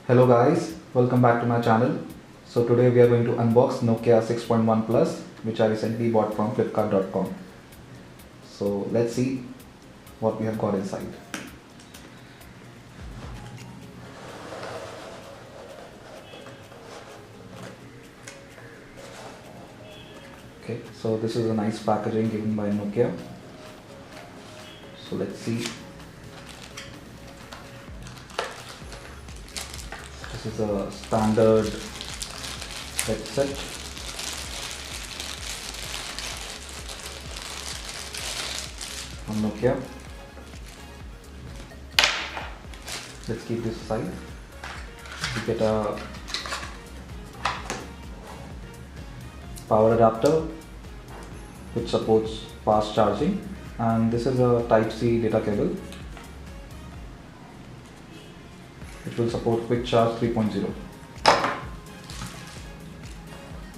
Hello guys, welcome back to my channel. So today we are going to unbox Nokia 6.1 Plus, which I recently bought from flipkart.com. So let's see what we have got inside. Okay, so this is a nice packaging given by Nokia. So let's see. This is a standard headset. From Nokia. Let's keep this aside. We get a power adapter which supports fast charging, and this is a Type-C data cable which will support quick charge 3.0,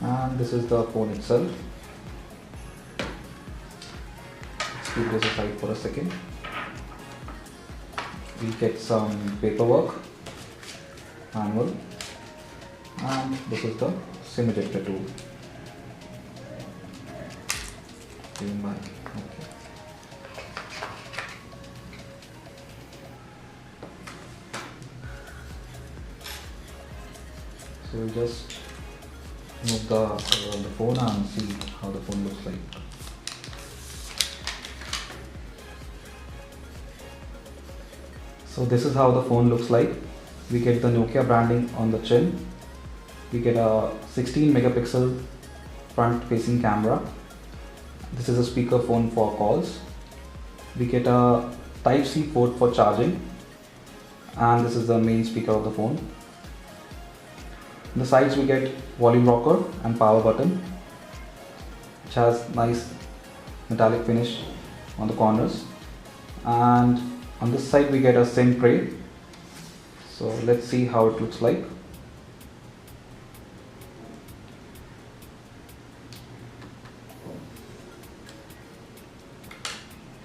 and this is the phone itself. Let's keep this aside for a second. We get some paperwork, manual, and this is the SIM ejector tool given by Nokia. So we'll just move the phone and see how the phone looks like. So this is how the phone looks like. We get the Nokia branding on the chin. We get a 16 megapixel front facing camera. This is a speaker phone for calls. We get a Type-C port for charging, and this is the main speaker of the phone. On the sides we get volume rocker and power button, which has nice metallic finish on the corners, and on this side we get a SIM tray. So let's see how it looks like.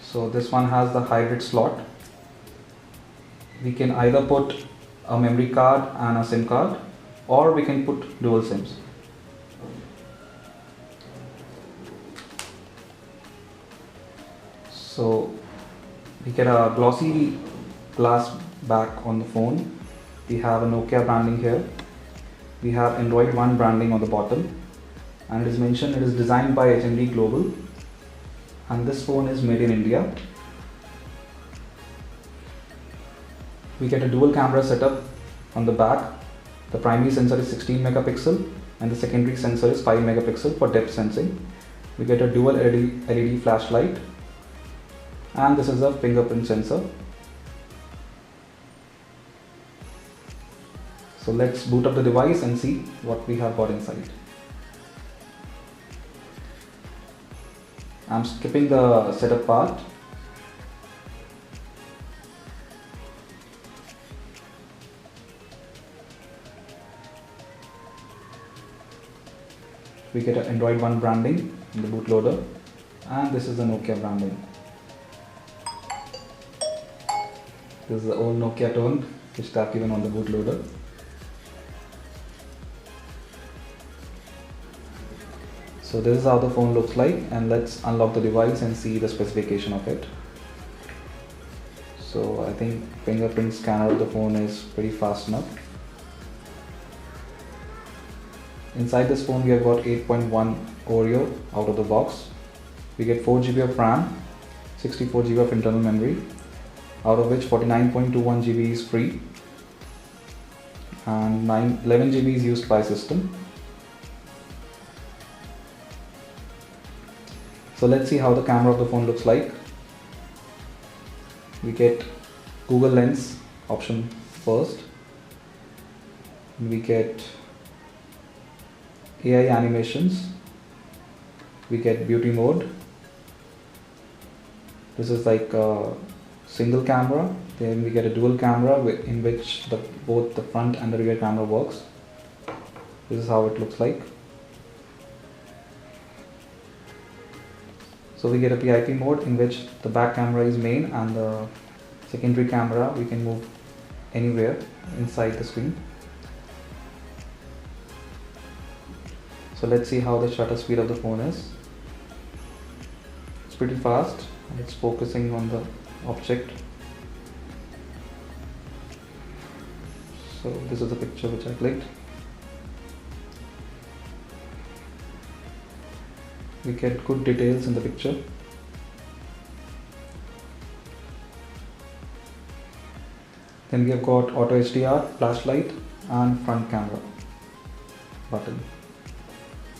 So this one has the hybrid slot. We can either put a memory card and a SIM card, or we can put dual SIMs. So we get a glossy glass back on the phone. We have a Nokia branding here. We have Android One branding on the bottom, and it is mentioned it is designed by HMD Global, and this phone is made in India. We get a dual camera setup on the back. The primary sensor is 16 megapixel and the secondary sensor is 5 megapixel for depth sensing. We get a dual LED flashlight, and this is a fingerprint sensor. So let's boot up the device and see what we have got inside. I'm skipping the setup part. We get an Android One branding in the bootloader, and this is the Nokia branding. This is the old Nokia tone which they have given on the bootloader. So this is how the phone looks like, and let's unlock the device and see the specification of it. So I think fingerprint scanner of the phone is pretty fast enough. Inside this phone we have got 8.1 Oreo out of the box. We get 4 GB of RAM, 64 GB of internal memory, out of which 49.21 GB is free and 11 GB is used by system. So let's see how the camera of the phone looks like. We get Google Lens option first. We get AI animations. We get beauty mode. This is like a single camera. Then we get a dual camera in which both the front and the rear camera works. This is how it looks like. So we get a PIP mode in which the back camera is main and the secondary camera we can move anywhere inside the screen. So let's see how the shutter speed of the phone is. It's pretty fast and it's focusing on the object. So this is the picture which I clicked. We get good details in the picture. Then we have got auto HDR, flashlight and front camera button.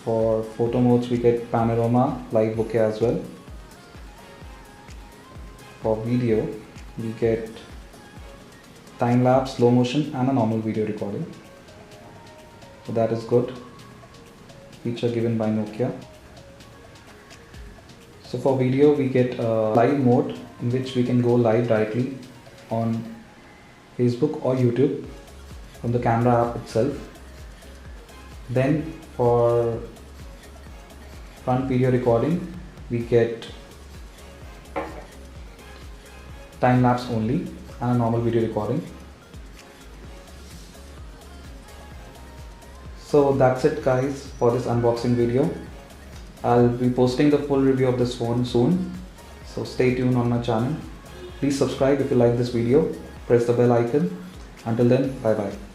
For photo modes we get panorama, live bokeh as well. For video we get time lapse, slow motion and a normal video recording. So that is good feature given by Nokia. So for video we get a live mode in which we can go live directly on Facebook or YouTube from the camera app itself. Then for front video recording we get time lapse only and a normal video recording. So that's it guys for this unboxing video. I'll be posting the full review of this phone soon, so stay tuned on my channel. Please subscribe if you like this video, press the bell icon. Until then, bye bye.